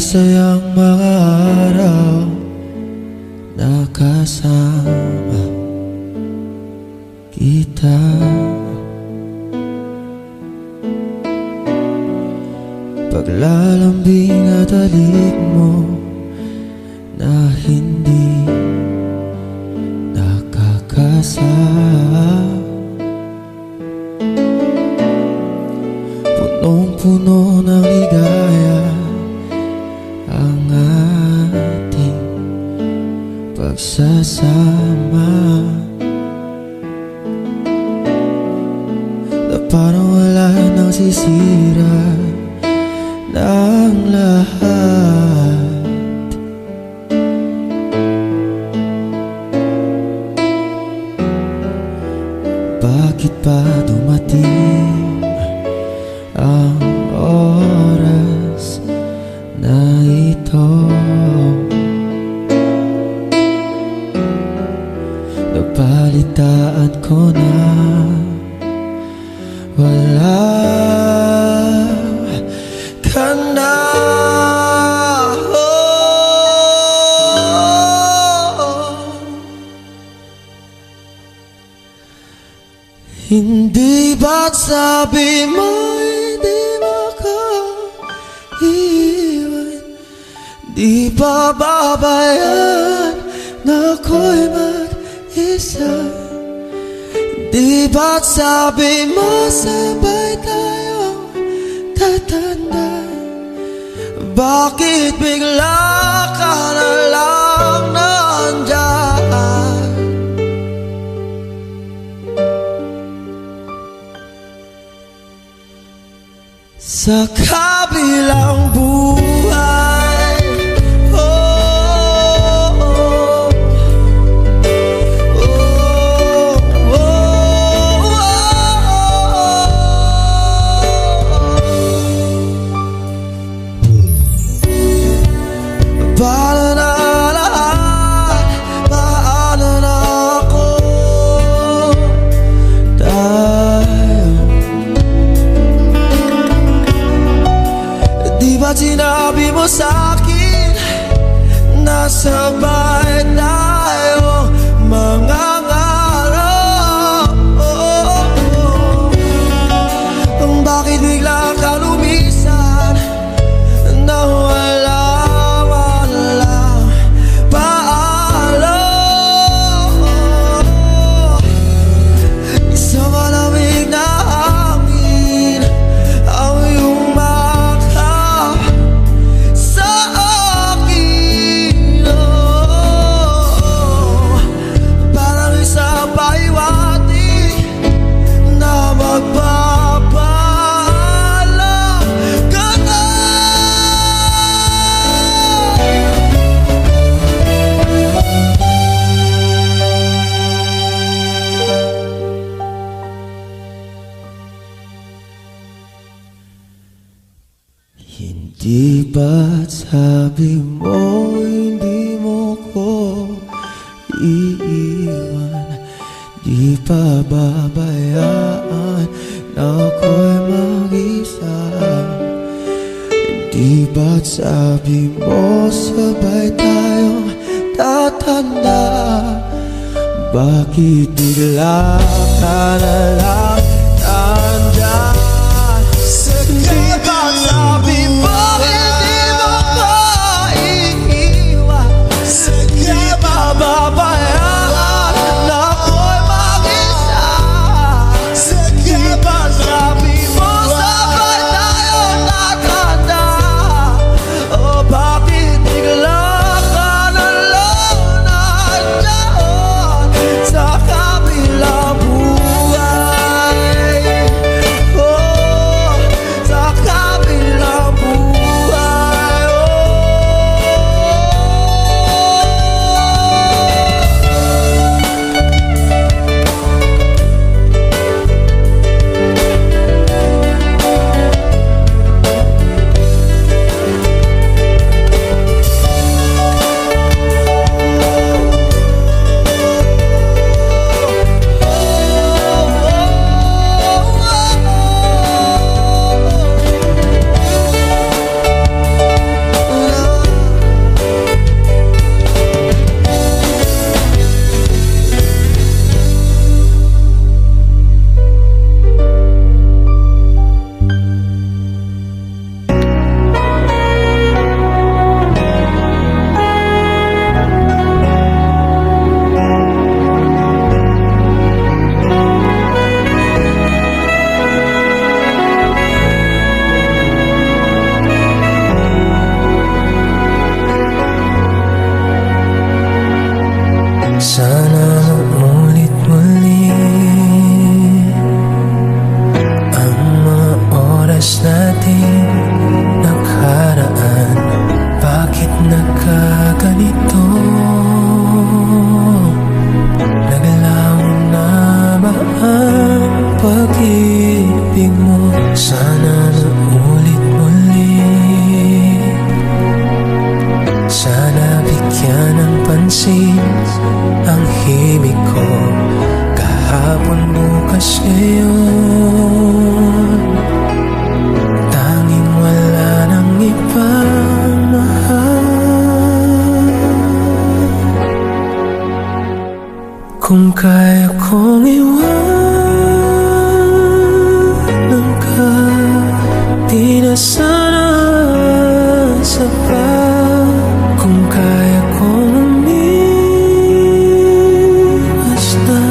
masayang mga araw nakasama kita. Paglalambing at halik mo na hindi nakakasama, punong-puno ng ligaya ang ating pagsasama, na parang wala nang sisira ng lahat. Bakit pa dumating ang oras na ito? Napalitaan ko na wala ka na. Hindi ba't sabi mo hindi makaiwan? Di ba babayaan na ako'y mag-isa? Di ba't sabi mo sabay tayong tatanda? Bakit bigla ka na lang nandyan? Sa kabilang buhay, paano na lahat, paano na ako, tayo. Di ba't sinabi mo sa'kin na sabay tayo mangangarap? Bakit bigla ka lumisan na walang paalam? Isang malamig na hangin ang iyong makap sa akin, parang isang pahiwati na magpapaalam ka na. Hindi ba't sabi mo hindi mo ko iiwan? Di pa babayaan na ako'y mag-isa? Di ba't sabi mo sabay tayong tatanda? Bakit bigla ka na lang nandyan? Di ba't sabi mo hindi mo ko iiwan? Di ba babayaan na ako'y mag-isa? Di ba't sabi mo sabay tayong tatanda? O bakit bigla ka na lang nandyan sa kabilang buhay? ganito? Nagalaw na ba ang pag-ibig mo? Sana naulit muli. Sana bigyan ng pansin ang himig ko. Kahapon, bukas, ngayon, tanging wala nang ibang mahal. Kung kaya kong iwanan ka, di na sana sapat. Kung kaya kong umiwas na,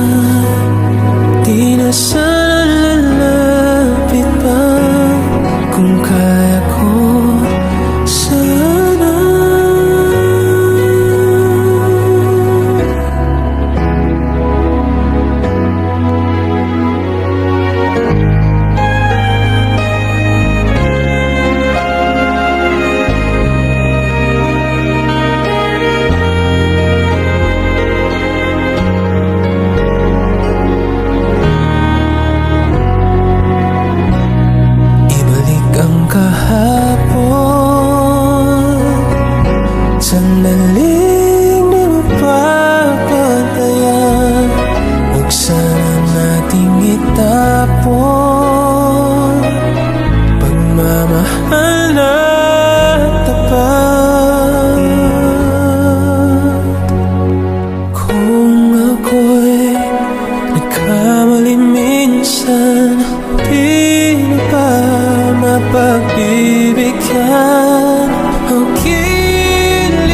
di na sana lalapit pa. Kung kaya ko sana. Kahapon, sandaling di mapapatayan. Huwag sana nating itapon pagmamahal na tapat. Kung ako'y nagkamali minsan, di na ba mapagbibigyan ang giliw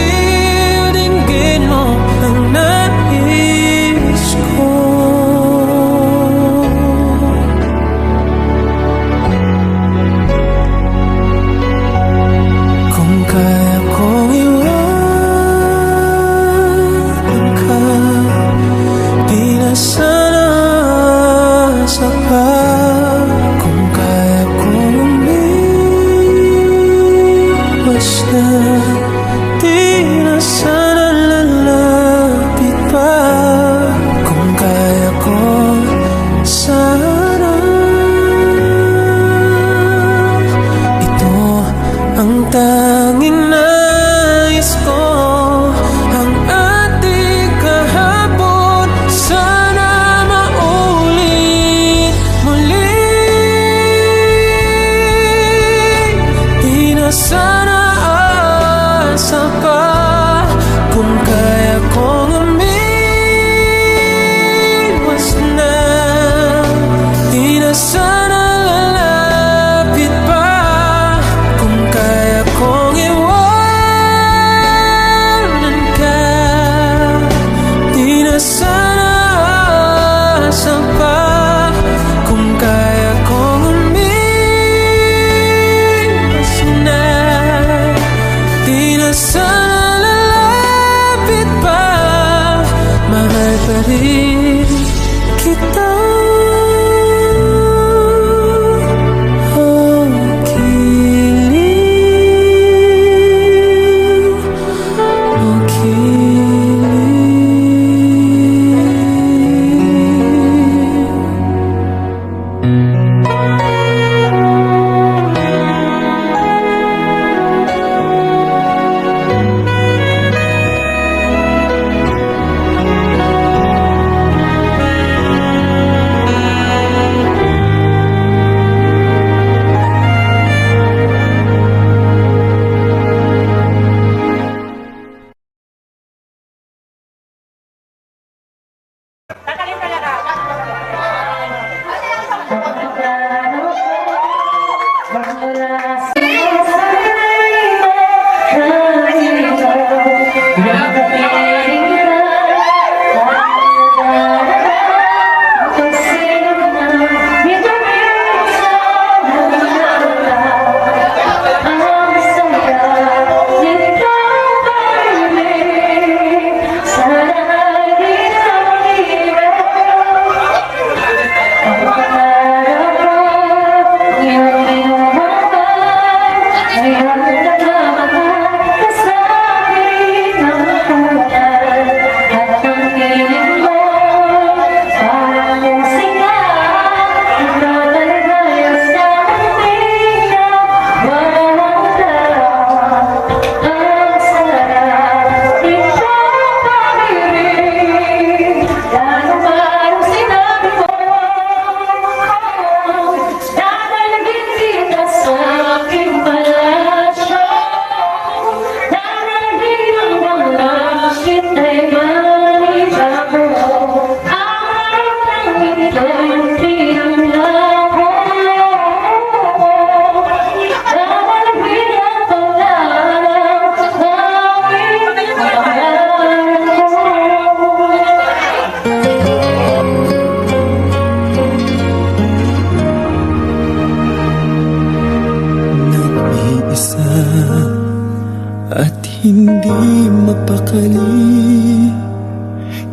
mapakali.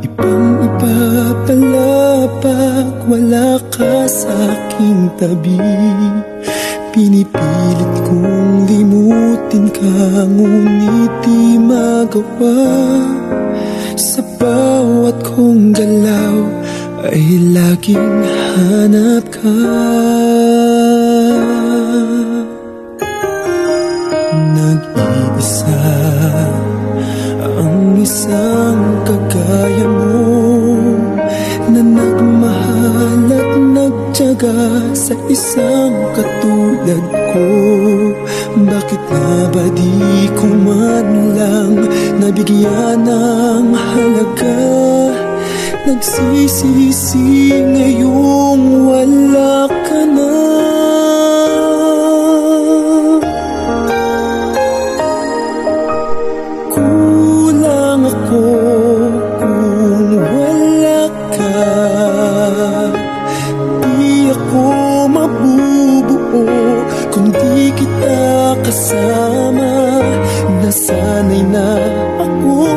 Ibang-iba pala pag wala ka sa aking tabi. Pinipilit kong limutin ka, ngunit di magawa. Sa bawat kong galaw ay laging hanap ka. Nag-iisa ang isang kagaya mo, na nagmahal at nagtiyaga sa isang katulad ko. Bakit nga ba di ko man lang nabigyan ng halaga? Nagsisisi ngayong wala ka na. Kulang ako kung wala ka. Di ako mabubuo kung di kita kasama. Nasanay na ako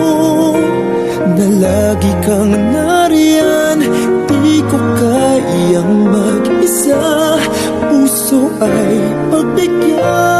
na lagi kang nariyan. Di ko kayang mag-isa, puso ay pagbigyan.